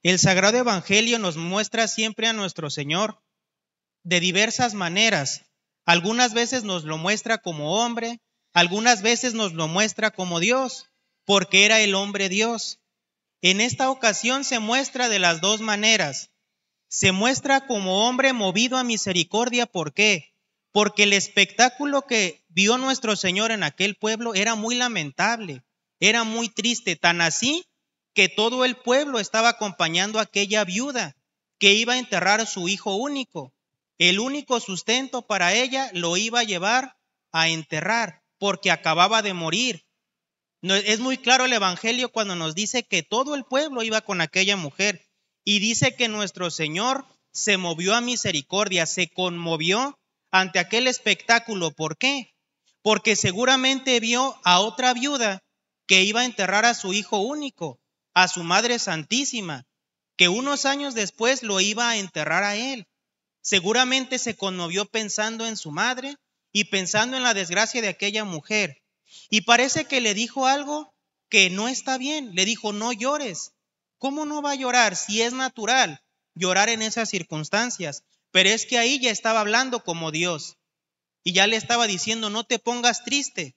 El Sagrado Evangelio nos muestra siempre a nuestro Señor de diversas maneras. Algunas veces nos lo muestra como hombre, algunas veces nos lo muestra como Dios, porque era el hombre Dios. En esta ocasión se muestra de las dos maneras. Se muestra como hombre movido a misericordia. ¿Por qué? Porque el espectáculo que vio nuestro Señor en aquel pueblo era muy lamentable, era muy triste, tan así que todo el pueblo estaba acompañando a aquella viuda que iba a enterrar a su hijo único. El único sustento para ella lo iba a llevar a enterrar porque acababa de morir. Es muy claro el Evangelio cuando nos dice que todo el pueblo iba con aquella mujer y dice que nuestro Señor se movió a misericordia, se conmovió ante aquel espectáculo. ¿Por qué? Porque seguramente vio a otra viuda que iba a enterrar a su hijo único, a su Madre Santísima, que unos años después lo iba a enterrar a él. Seguramente se conmovió pensando en su madre y pensando en la desgracia de aquella mujer. Y parece que le dijo algo que no está bien. Le dijo, no llores. ¿Cómo no va a llorar si es natural llorar en esas circunstancias? Pero es que ahí ya estaba hablando como Dios. Y ya le estaba diciendo, no te pongas triste,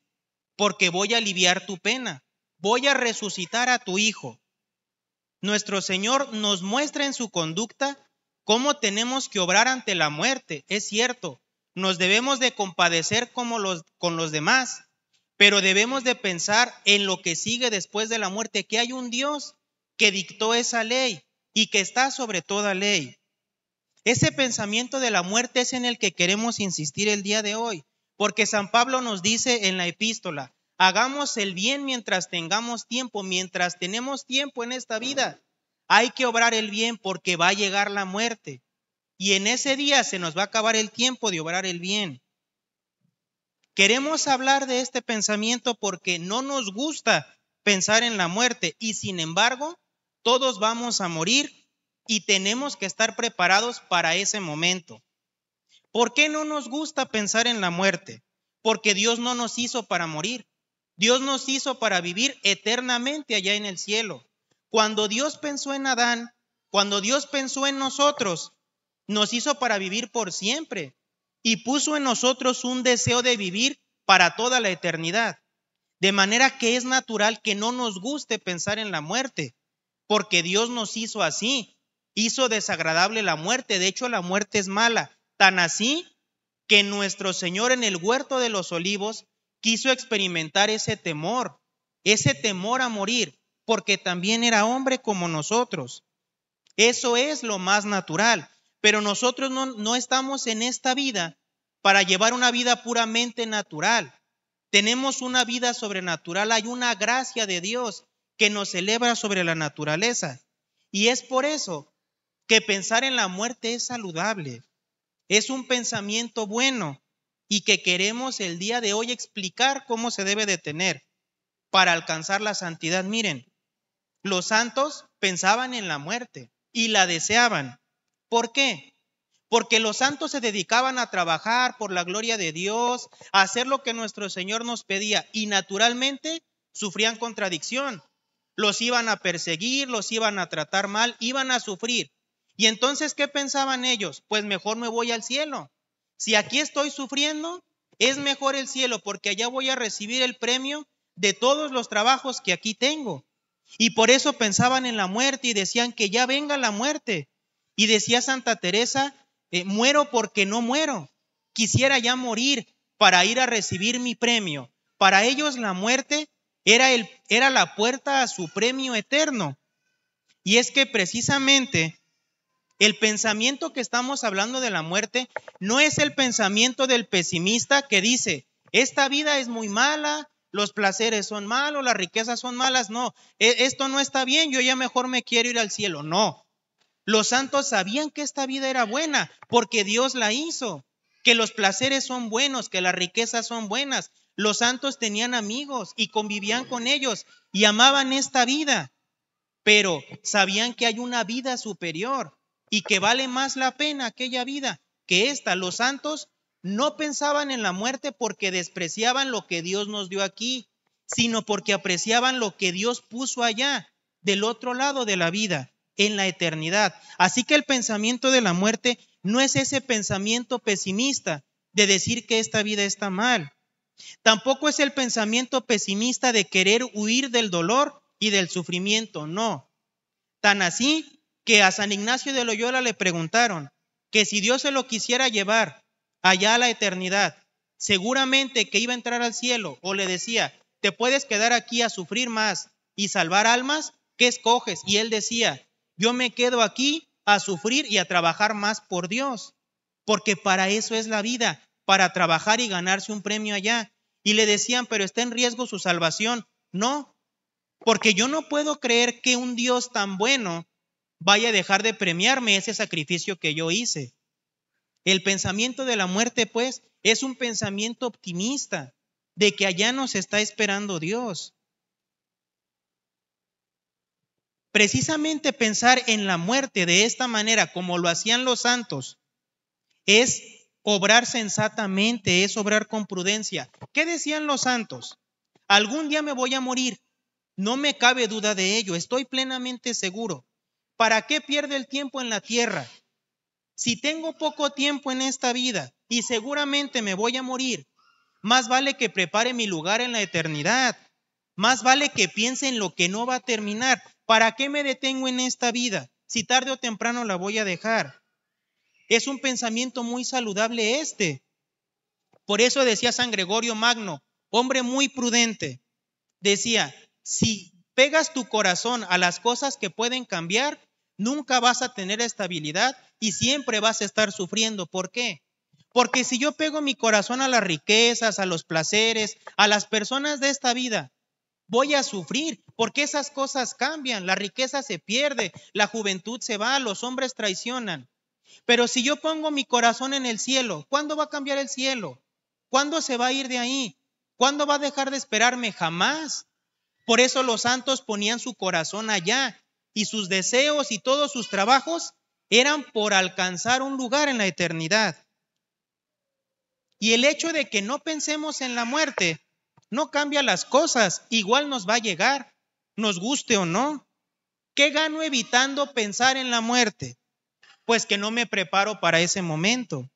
porque voy a aliviar tu pena. Voy a resucitar a tu hijo. Nuestro Señor nos muestra en su conducta cómo tenemos que obrar ante la muerte. Es cierto, nos debemos de compadecer con los demás, pero debemos de pensar en lo que sigue después de la muerte, que hay un Dios que dictó esa ley y que está sobre toda ley. Ese pensamiento de la muerte es en el que queremos insistir el día de hoy, porque San Pablo nos dice en la epístola, hagamos el bien mientras tengamos tiempo, mientras tenemos tiempo en esta vida. Hay que obrar el bien porque va a llegar la muerte y en ese día se nos va a acabar el tiempo de obrar el bien. Queremos hablar de este pensamiento porque no nos gusta pensar en la muerte y sin embargo todos vamos a morir y tenemos que estar preparados para ese momento. ¿Por qué no nos gusta pensar en la muerte? Porque Dios no nos hizo para morir. Dios nos hizo para vivir eternamente allá en el cielo. Cuando Dios pensó en Adán, cuando Dios pensó en nosotros, nos hizo para vivir por siempre y puso en nosotros un deseo de vivir para toda la eternidad. De manera que es natural que no nos guste pensar en la muerte, porque Dios nos hizo así, hizo desagradable la muerte. De hecho, la muerte es mala, tan así que nuestro Señor en el huerto de los olivos quiso experimentar ese temor a morir, porque también era hombre como nosotros. Eso es lo más natural, pero nosotros no estamos en esta vida para llevar una vida puramente natural. Tenemos una vida sobrenatural, hay una gracia de Dios que nos eleva sobre la naturaleza. Y es por eso que pensar en la muerte es saludable. Es un pensamiento bueno y que queremos el día de hoy explicar cómo se debe de tener para alcanzar la santidad. Miren, los santos pensaban en la muerte y la deseaban. ¿Por qué? Porque los santos se dedicaban a trabajar por la gloria de Dios, a hacer lo que nuestro Señor nos pedía y naturalmente sufrían contradicción. Los iban a perseguir, los iban a tratar mal, iban a sufrir. Y entonces, ¿qué pensaban ellos? Pues mejor me voy al cielo. Si aquí estoy sufriendo, es mejor el cielo porque allá voy a recibir el premio de todos los trabajos que aquí tengo. Y por eso pensaban en la muerte y decían que ya venga la muerte. Y decía Santa Teresa, muero porque no muero. Quisiera ya morir para ir a recibir mi premio. Para ellos la muerte era la puerta a su premio eterno. Y es que precisamente el pensamiento que estamos hablando de la muerte no es el pensamiento del pesimista que dice, esta vida es muy mala, los placeres son malos, las riquezas son malas. No, esto no está bien, yo ya mejor me quiero ir al cielo. No, los santos sabían que esta vida era buena porque Dios la hizo, que los placeres son buenos, que las riquezas son buenas. Los santos tenían amigos y convivían con ellos y amaban esta vida, pero sabían que hay una vida superior y que vale más la pena aquella vida que esta. Los santos no pensaban en la muerte porque despreciaban lo que Dios nos dio aquí, sino porque apreciaban lo que Dios puso allá, del otro lado de la vida. en la eternidad. Así que el pensamiento de la muerte no es ese pensamiento pesimista de decir que esta vida está mal. Tampoco es el pensamiento pesimista de querer huir del dolor y del sufrimiento, no. Tan así que a San Ignacio de Loyola le preguntaron que si Dios se lo quisiera llevar allá a la eternidad, seguramente que iba a entrar al cielo, o le decía, te puedes quedar aquí a sufrir más y salvar almas, ¿qué escoges? Y él decía, yo me quedo aquí a sufrir y a trabajar más por Dios, porque para eso es la vida, para trabajar y ganarse un premio allá. Y le decían, pero está en riesgo su salvación. No, porque yo no puedo creer que un Dios tan bueno vaya a dejar de premiarme ese sacrificio que yo hice. El pensamiento de la muerte, pues, es un pensamiento optimista de que allá nos está esperando Dios. Precisamente pensar en la muerte de esta manera, como lo hacían los santos, es obrar sensatamente, es obrar con prudencia. ¿Qué decían los santos? Algún día me voy a morir, no me cabe duda de ello, estoy plenamente seguro. ¿Para qué pierdo el tiempo en la tierra? Si tengo poco tiempo en esta vida y seguramente me voy a morir, más vale que prepare mi lugar en la eternidad. Más vale que piense en lo que no va a terminar. ¿Para qué me detengo en esta vida? Si tarde o temprano la voy a dejar. Es un pensamiento muy saludable este. Por eso decía San Gregorio Magno, hombre muy prudente, decía, si pegas tu corazón a las cosas que pueden cambiar, nunca vas a tener estabilidad y siempre vas a estar sufriendo. ¿Por qué? Porque si yo pego mi corazón a las riquezas, a los placeres, a las personas de esta vida, voy a sufrir, porque esas cosas cambian, la riqueza se pierde, la juventud se va, los hombres traicionan. Pero si yo pongo mi corazón en el cielo, ¿cuándo va a cambiar el cielo? ¿Cuándo se va a ir de ahí? ¿Cuándo va a dejar de esperarme? Jamás. Por eso los santos ponían su corazón allá y sus deseos y todos sus trabajos eran por alcanzar un lugar en la eternidad. Y el hecho de que no pensemos en la muerte no cambia las cosas, igual nos va a llegar, nos guste o no. ¿Qué gano evitando pensar en la muerte? Pues que no me preparo para ese momento.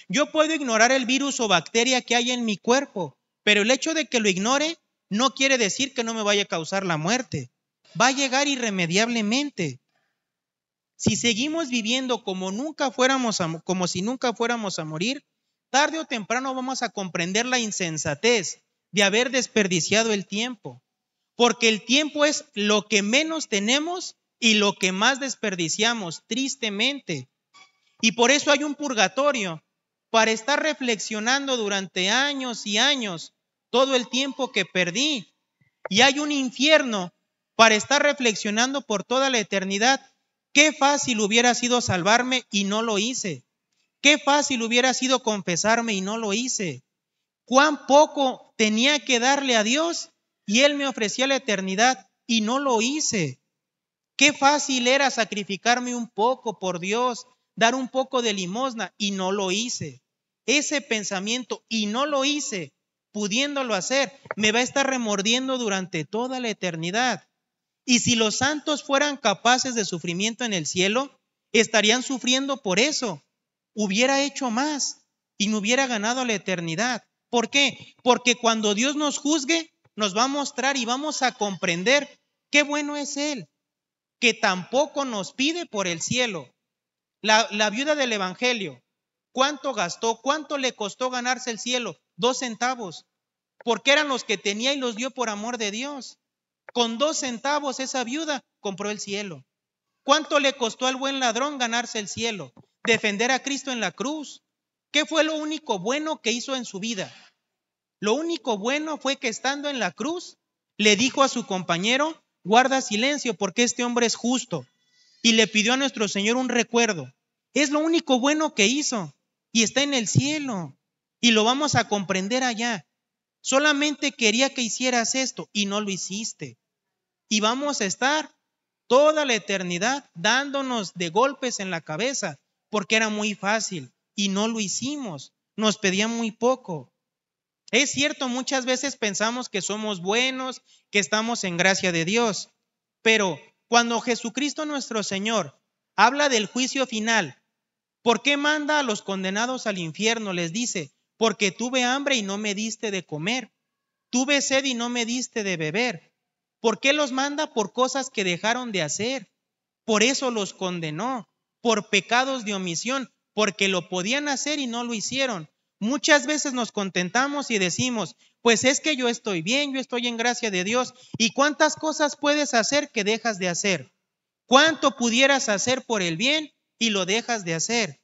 Yo puedo ignorar el virus o bacteria que hay en mi cuerpo, pero el hecho de que lo ignore no quiere decir que no me vaya a causar la muerte. Va a llegar irremediablemente. Si seguimos viviendo como si nunca fuéramos a morir, tarde o temprano vamos a comprender la insensatez de haber desperdiciado el tiempo, porque el tiempo es lo que menos tenemos y lo que más desperdiciamos, tristemente. Y por eso hay un purgatorio, para estar reflexionando durante años y años todo el tiempo que perdí. Y hay un infierno para estar reflexionando por toda la eternidad. Qué fácil hubiera sido salvarme y no lo hice. Qué fácil hubiera sido confesarme y no lo hice. Cuán poco tenía que darle a Dios y Él me ofrecía la eternidad y no lo hice. Qué fácil era sacrificarme un poco por Dios, dar un poco de limosna y no lo hice. Ese pensamiento y no lo hice, pudiéndolo hacer, me va a estar remordiendo durante toda la eternidad. Y si los santos fueran capaces de sufrimiento en el cielo, estarían sufriendo por eso. Hubiera hecho más y me hubiera ganado la eternidad. ¿Por qué? Porque cuando Dios nos juzgue, nos va a mostrar y vamos a comprender qué bueno es Él, que tampoco nos pide por el cielo. La viuda del Evangelio, ¿cuánto gastó? ¿Cuánto le costó ganarse el cielo? 2 centavos, porque eran los que tenía y los dio por amor de Dios. Con 2 centavos esa viuda compró el cielo. ¿Cuánto le costó al buen ladrón ganarse el cielo? Defender a Cristo en la cruz. ¿Qué fue lo único bueno que hizo en su vida? Lo único bueno fue que estando en la cruz, le dijo a su compañero, guarda silencio porque este hombre es justo. Y le pidió a nuestro Señor un recuerdo. Es lo único bueno que hizo y está en el cielo y lo vamos a comprender allá. Solamente quería que hicieras esto y no lo hiciste. Y vamos a estar toda la eternidad dándonos de golpes en la cabeza porque era muy fácil y no lo hicimos. Nos pedía muy poco. Es cierto, muchas veces pensamos que somos buenos, que estamos en gracia de Dios, pero Cuando Jesucristo nuestro Señor habla del juicio final, ¿por qué manda a los condenados al infierno? Les dice, porque tuve hambre y no me diste de comer, tuve sed y no me diste de beber. ¿Por qué los manda? Por cosas que dejaron de hacer. Por eso los condenó, por pecados de omisión, porque lo podían hacer y no lo hicieron. Muchas veces nos contentamos y decimos, pues es que yo estoy bien, yo estoy en gracia de Dios. ¿Y cuántas cosas puedes hacer que dejas de hacer? ¿Cuánto pudieras hacer por el bien y lo dejas de hacer?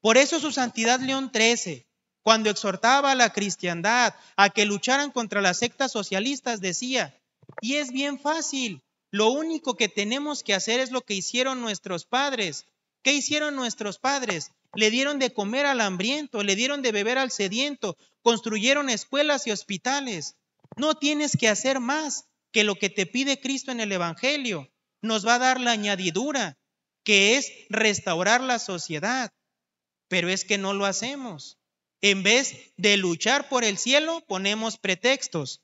Por eso su santidad León XIII, cuando exhortaba a la cristiandad a que lucharan contra las sectas socialistas, decía, y es bien fácil, lo único que tenemos que hacer es lo que hicieron nuestros padres. ¿Qué hicieron nuestros padres? Le dieron de comer al hambriento, le dieron de beber al sediento, construyeron escuelas y hospitales. No tienes que hacer más que lo que te pide Cristo en el Evangelio. Nos va a dar la añadidura, que es restaurar la sociedad. Pero es que no lo hacemos. En vez de luchar por el cielo, ponemos pretextos.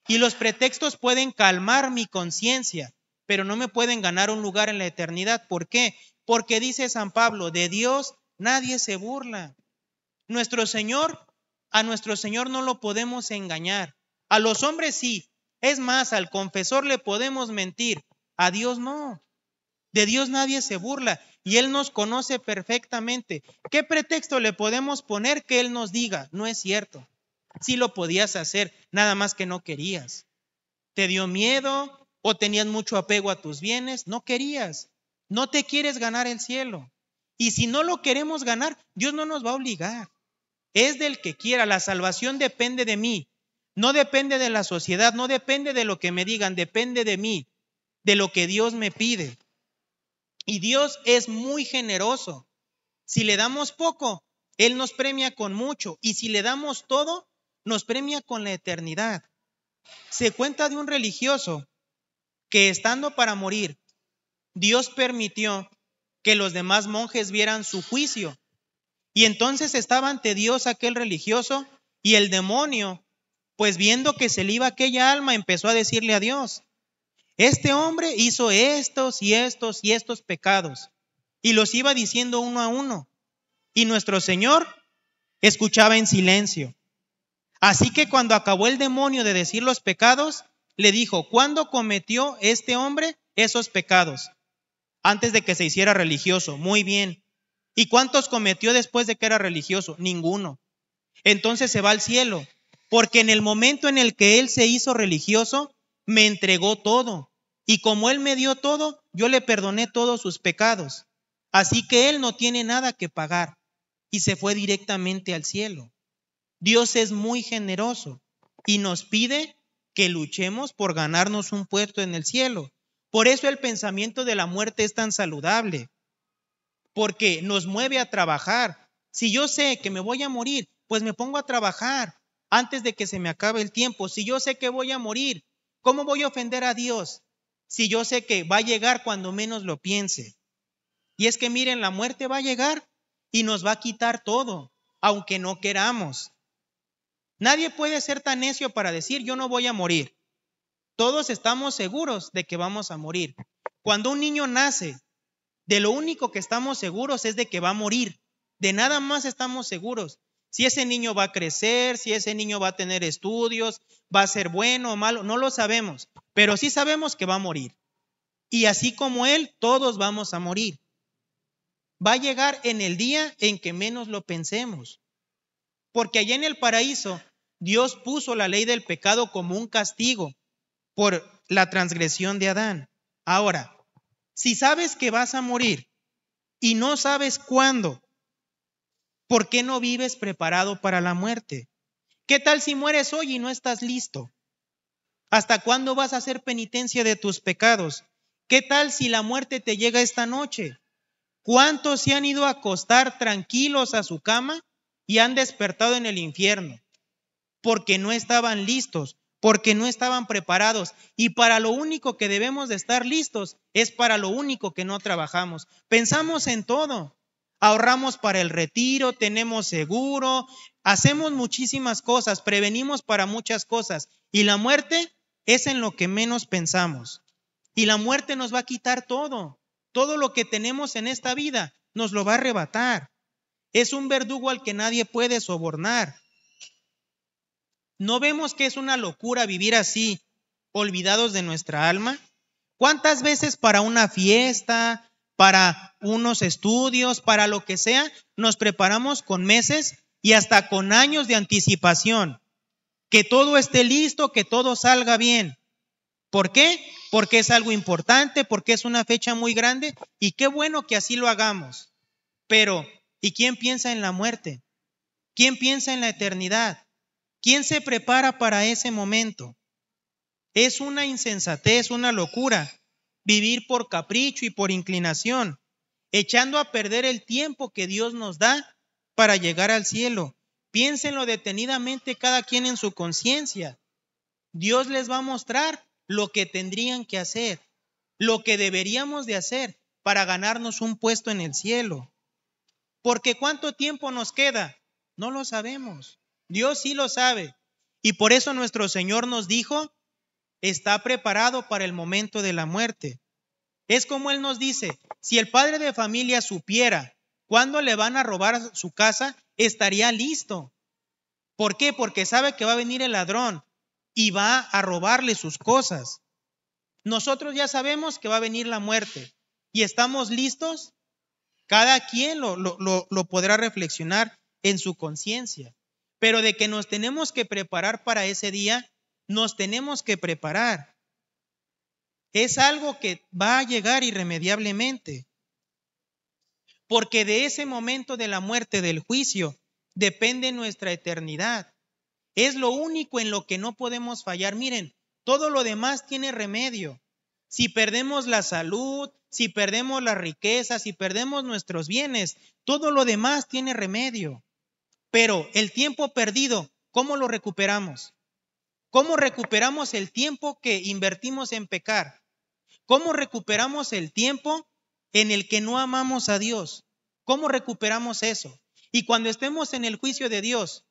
Y los pretextos pueden calmar mi conciencia, pero no me pueden ganar un lugar en la eternidad. ¿Por qué? Porque dice San Pablo, de Dios nadie se burla. A nuestro Señor no lo podemos engañar. A los hombres sí. Es más, al confesor le podemos mentir. A Dios no. De Dios nadie se burla y Él nos conoce perfectamente. ¿Qué pretexto le podemos poner que Él nos diga? No es cierto. Sí lo podías hacer, nada más que no querías. ¿Te dio miedo o tenías mucho apego a tus bienes? No querías. No te quieres ganar el cielo. Y si no lo queremos ganar, Dios no nos va a obligar. Es del que quiera. La salvación depende de mí. No depende de la sociedad, no depende de lo que me digan, depende de mí, de lo que Dios me pide. Y Dios es muy generoso. Si le damos poco, Él nos premia con mucho. Y si le damos todo, nos premia con la eternidad. Se cuenta de un religioso que estando para morir, Dios permitió que los demás monjes vieran su juicio. Y entonces estaba ante Dios aquel religioso y el demonio, pues viendo que se le iba aquella alma, empezó a decirle a Dios, este hombre hizo estos y estos y estos pecados. Y los iba diciendo uno a uno. Y nuestro Señor escuchaba en silencio. Así que cuando acabó el demonio de decir los pecados, le dijo, ¿cuándo cometió este hombre esos pecados? Antes de que se hiciera religioso. Muy bien. ¿Y cuántos cometió después de que era religioso? Ninguno. Entonces se va al cielo, porque en el momento en el que él se hizo religioso, me entregó todo. Y como él me dio todo, yo le perdoné todos sus pecados. Así que él no tiene nada que pagar. Y se fue directamente al cielo. Dios es muy generoso y nos pide que luchemos por ganarnos un puesto en el cielo. Por eso el pensamiento de la muerte es tan saludable, porque nos mueve a trabajar. Si yo sé que me voy a morir, pues me pongo a trabajar antes de que se me acabe el tiempo. Si yo sé que voy a morir, ¿cómo voy a ofender a Dios? Si yo sé que va a llegar cuando menos lo piense. Y es que miren, la muerte va a llegar y nos va a quitar todo, aunque no queramos. Nadie puede ser tan necio para decir yo no voy a morir. Todos estamos seguros de que vamos a morir. Cuando un niño nace, de lo único que estamos seguros es de que va a morir. De nada más estamos seguros. Si ese niño va a crecer, si ese niño va a tener estudios, va a ser bueno o malo, no lo sabemos. Pero sí sabemos que va a morir. Y así como él, todos vamos a morir. Va a llegar en el día en que menos lo pensemos. Porque allá en el paraíso, Dios puso la ley del pecado como un castigo por la transgresión de Adán. Ahora, si sabes que vas a morir y no sabes cuándo, ¿por qué no vives preparado para la muerte? ¿Qué tal si mueres hoy y no estás listo? ¿Hasta cuándo vas a hacer penitencia de tus pecados? ¿Qué tal si la muerte te llega esta noche? ¿Cuántos se han ido a acostar tranquilos a su cama y han despertado en el infierno? Porque no estaban listos, porque no estaban preparados. Y para lo único que debemos de estar listos es para lo único que no trabajamos. Pensamos en todo. Ahorramos para el retiro, tenemos seguro, hacemos muchísimas cosas, prevenimos para muchas cosas. Y la muerte es en lo que menos pensamos. y la muerte nos va a quitar todo. Todo lo que tenemos en esta vida nos lo va a arrebatar. Es un verdugo al que nadie puede sobornar. ¿No vemos que es una locura vivir así, olvidados de nuestra alma? ¿Cuántas veces para una fiesta, para unos estudios, para lo que sea, nos preparamos con meses y hasta con años de anticipación? Que todo esté listo, que todo salga bien. ¿Por qué? Porque es algo importante, porque es una fecha muy grande y qué bueno que así lo hagamos. Pero, ¿y quién piensa en la muerte? ¿Quién piensa en la eternidad? ¿Quién se prepara para ese momento? Es una insensatez, una locura vivir por capricho y por inclinación, echando a perder el tiempo que Dios nos da para llegar al cielo. Piénsenlo detenidamente cada quien en su conciencia. Dios les va a mostrar lo que tendrían que hacer, lo que deberíamos de hacer para ganarnos un puesto en el cielo. Porque ¿cuánto tiempo nos queda? No lo sabemos. Dios sí lo sabe. Y por eso nuestro Señor nos dijo, está preparado para el momento de la muerte. Es como Él nos dice, si el padre de familia supiera cuándo le van a robar su casa, estaría listo. ¿Por qué? Porque sabe que va a venir el ladrón y va a robarle sus cosas. Nosotros ya sabemos que va a venir la muerte y estamos listos. Cada quien lo podrá reflexionar en su conciencia. Pero de que nos tenemos que preparar para ese día, nos tenemos que preparar. Es algo que va a llegar irremediablemente. Porque de ese momento de la muerte, del juicio, depende nuestra eternidad. Es lo único en lo que no podemos fallar. Miren, todo lo demás tiene remedio. Si perdemos la salud, si perdemos la riqueza, si perdemos nuestros bienes, todo lo demás tiene remedio. Pero el tiempo perdido, ¿cómo lo recuperamos? ¿Cómo recuperamos el tiempo que invertimos en pecar? ¿Cómo recuperamos el tiempo en el que no amamos a Dios? ¿Cómo recuperamos eso? Y cuando estemos en el juicio de Dios,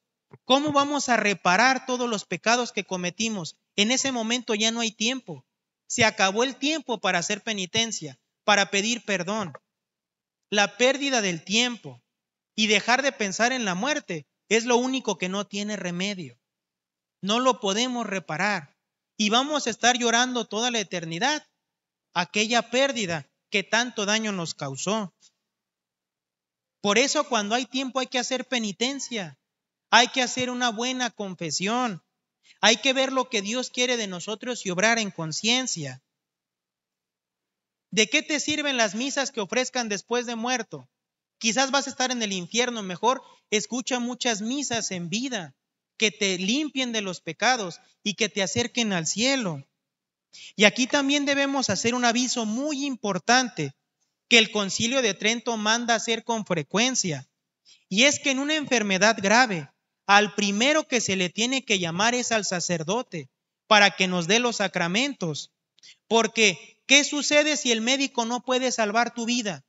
¿cómo vamos a reparar todos los pecados que cometimos? En ese momento ya no hay tiempo. Se acabó el tiempo para hacer penitencia, para pedir perdón. La pérdida del tiempo y dejar de pensar en la muerte es lo único que no tiene remedio. No lo podemos reparar y vamos a estar llorando toda la eternidad aquella pérdida que tanto daño nos causó. Por eso cuando hay tiempo hay que hacer penitencia, hay que hacer una buena confesión, hay que ver lo que Dios quiere de nosotros y obrar en conciencia. ¿De qué te sirven las misas que ofrezcan después de muerto? Quizás vas a estar en el infierno, mejor escucha muchas misas en vida que te limpien de los pecados y que te acerquen al cielo. Y aquí también debemos hacer un aviso muy importante que el Concilio de Trento manda hacer con frecuencia. Y es que en una enfermedad grave, al primero que se le tiene que llamar es al sacerdote para que nos dé los sacramentos. Porque, ¿qué sucede si el médico no puede salvar tu vida?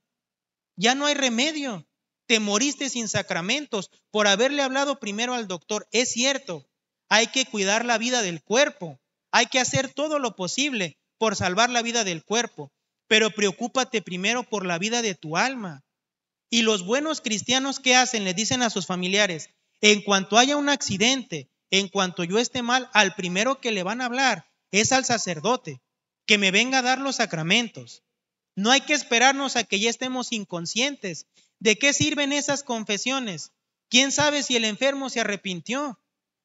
Ya no hay remedio. Te moriste sin sacramentos por haberle hablado primero al doctor. Es cierto, hay que cuidar la vida del cuerpo. Hay que hacer todo lo posible por salvar la vida del cuerpo. Pero preocúpate primero por la vida de tu alma. Y los buenos cristianos, ¿qué hacen? Le dicen a sus familiares, en cuanto haya un accidente, en cuanto yo esté mal, al primero que le van a hablar es al sacerdote, que me venga a dar los sacramentos. No hay que esperarnos a que ya estemos inconscientes. ¿De qué sirven esas confesiones? ¿Quién sabe si el enfermo se arrepintió?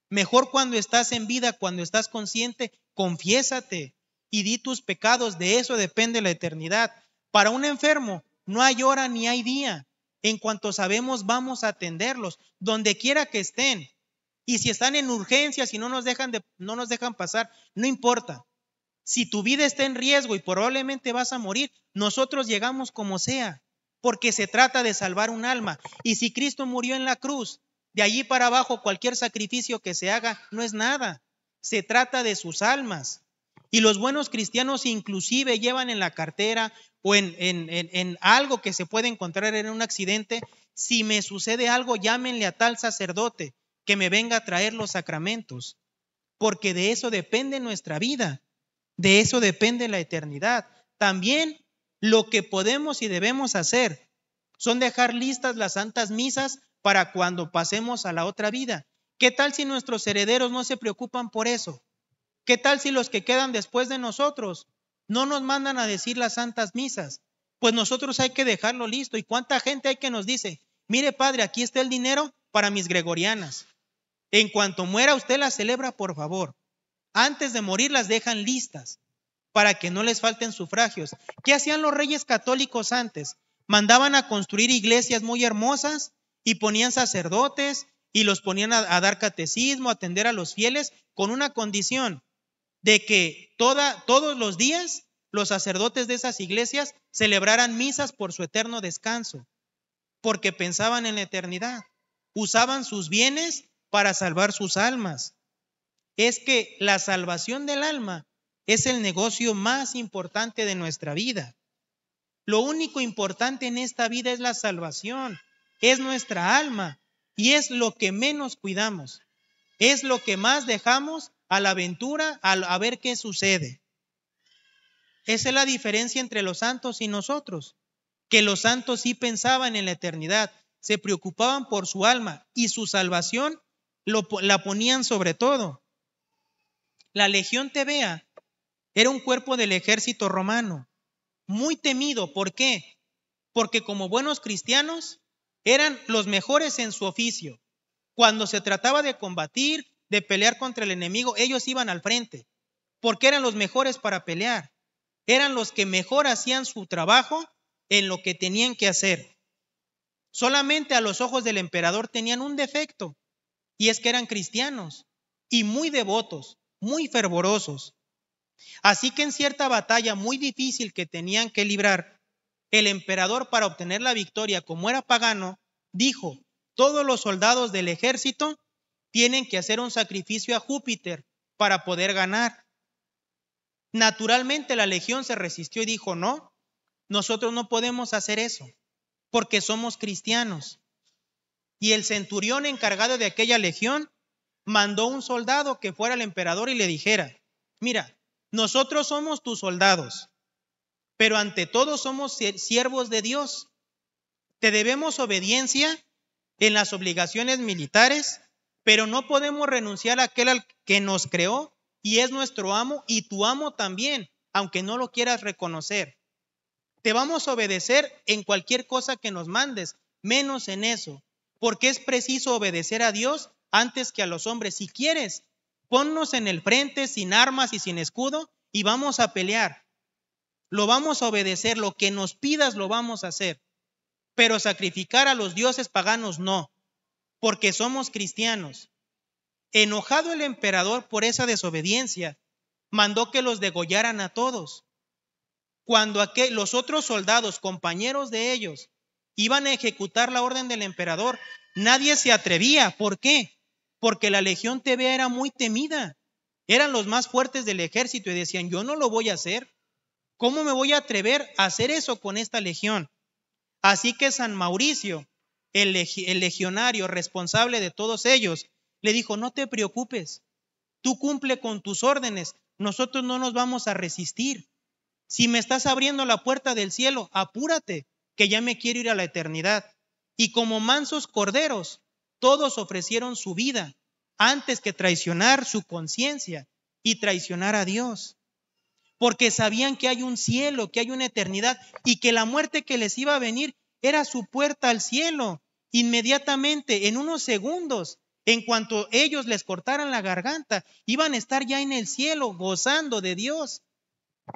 Mejor cuando estás en vida, cuando estás consciente, confiésate y di tus pecados. De eso depende la eternidad. Para un enfermo no hay hora ni hay día. En cuanto sabemos, vamos a atenderlos, donde quiera que estén. Y si están en urgencias y no nos dejan pasar, no importa. Si tu vida está en riesgo y probablemente vas a morir, nosotros llegamos como sea, porque se trata de salvar un alma. Y si Cristo murió en la cruz, de allí para abajo cualquier sacrificio que se haga no es nada. Se trata de sus almas. Y los buenos cristianos inclusive llevan en la cartera o en algo que se puede encontrar en un accidente, si me sucede algo, llámenle a tal sacerdote que me venga a traer los sacramentos, porque de eso depende nuestra vida. De eso depende la eternidad. También lo que podemos y debemos hacer son dejar listas las santas misas para cuando pasemos a la otra vida. ¿Qué tal si nuestros herederos no se preocupan por eso? ¿Qué tal si los que quedan después de nosotros no nos mandan a decir las santas misas? Pues nosotros hay que dejarlo listo. ¿Y cuánta gente hay que nos dice, mire padre, aquí está el dinero para mis gregorianas? En cuanto muera usted las celebra, por favor. Antes de morir las dejan listas para que no les falten sufragios. ¿Qué hacían los reyes católicos antes? Mandaban a construir iglesias muy hermosas y ponían sacerdotes y los ponían a dar catecismo, a atender a los fieles, con una condición de que todos los días los sacerdotes de esas iglesias celebraran misas por su eterno descanso, porque pensaban en la eternidad. Usaban sus bienes para salvar sus almas. Es que la salvación del alma es el negocio más importante de nuestra vida. Lo único importante en esta vida es la salvación, es nuestra alma y es lo que menos cuidamos, es lo que más dejamos a la aventura, a ver qué sucede. Esa es la diferencia entre los santos y nosotros, que los santos sí pensaban en la eternidad, se preocupaban por su alma y su salvación la ponían sobre todo. La Legión Tebea era un cuerpo del ejército romano, muy temido. ¿Por qué? Porque como buenos cristianos eran los mejores en su oficio. Cuando se trataba de combatir, de pelear contra el enemigo, ellos iban al frente, porque eran los mejores para pelear. Eran los que mejor hacían su trabajo en lo que tenían que hacer. Solamente a los ojos del emperador tenían un defecto, y es que eran cristianos y muy devotos, muy fervorosos. Así que en cierta batalla muy difícil que tenían que librar, el emperador, para obtener la victoria, como era pagano, dijo: todos los soldados del ejército tienen que hacer un sacrificio a Júpiter para poder ganar. Naturalmente la legión se resistió y dijo: no, nosotros no podemos hacer eso, porque somos cristianos. Y el centurión encargado de aquella legión mandó un soldado que fuera al emperador y le dijera: mira, nosotros somos tus soldados, pero ante todo somos siervos de Dios. Te debemos obediencia en las obligaciones militares, pero no podemos renunciar a aquel al que nos creó y es nuestro amo y tu amo también, aunque no lo quieras reconocer. Te vamos a obedecer en cualquier cosa que nos mandes, menos en eso, porque es preciso obedecer a Dios antes que a los hombres. Si quieres, ponnos en el frente sin armas y sin escudo y vamos a pelear. Lo vamos a obedecer, lo que nos pidas lo vamos a hacer, pero sacrificar a los dioses paganos no, porque somos cristianos. Enojado el emperador por esa desobediencia, mandó que los degollaran a todos. Cuando los otros soldados, compañeros de ellos, iban a ejecutar la orden del emperador, nadie se atrevía. ¿Por qué? Porque la Legión Tebea era muy temida. Eran los más fuertes del ejército y decían: yo no lo voy a hacer. ¿Cómo me voy a atrever a hacer eso con esta legión? Así que San Mauricio, el legionario responsable de todos ellos, le dijo: no te preocupes, tú cumple con tus órdenes, nosotros no nos vamos a resistir. Si me estás abriendo la puerta del cielo, apúrate, que ya me quiero ir a la eternidad. Y como mansos corderos, todos ofrecieron su vida antes que traicionar su conciencia y traicionar a Dios. Porque sabían que hay un cielo, que hay una eternidad y que la muerte que les iba a venir era su puerta al cielo. Inmediatamente, en unos segundos, en cuanto ellos les cortaran la garganta, iban a estar ya en el cielo gozando de Dios.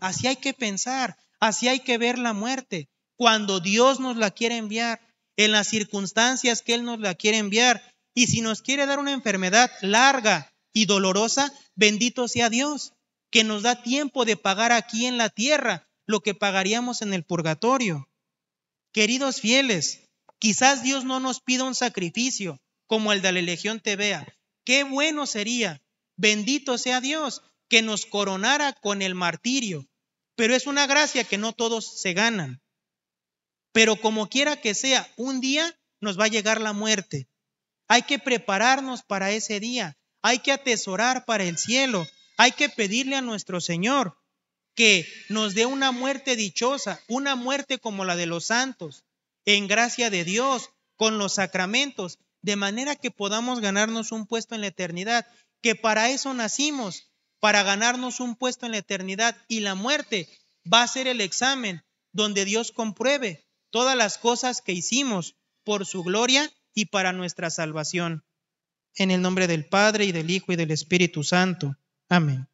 Así hay que pensar, así hay que ver la muerte. Cuando Dios nos la quiere enviar, en las circunstancias que Él nos la quiere enviar, y si nos quiere dar una enfermedad larga y dolorosa, bendito sea Dios, que nos da tiempo de pagar aquí en la tierra lo que pagaríamos en el purgatorio. Queridos fieles, quizás Dios no nos pida un sacrificio como el de la Legión Tebea. Qué bueno sería, bendito sea Dios, que nos coronara con el martirio, pero es una gracia que no todos se ganan. Pero como quiera que sea, un día nos va a llegar la muerte. Hay que prepararnos para ese día, hay que atesorar para el cielo, hay que pedirle a nuestro Señor que nos dé una muerte dichosa, una muerte como la de los santos, en gracia de Dios, con los sacramentos, de manera que podamos ganarnos un puesto en la eternidad, que para eso nacimos, para ganarnos un puesto en la eternidad, y la muerte va a ser el examen donde Dios compruebe todas las cosas que hicimos por su gloria y para nuestra salvación. En el nombre del Padre, y del Hijo, y del Espíritu Santo. Amén.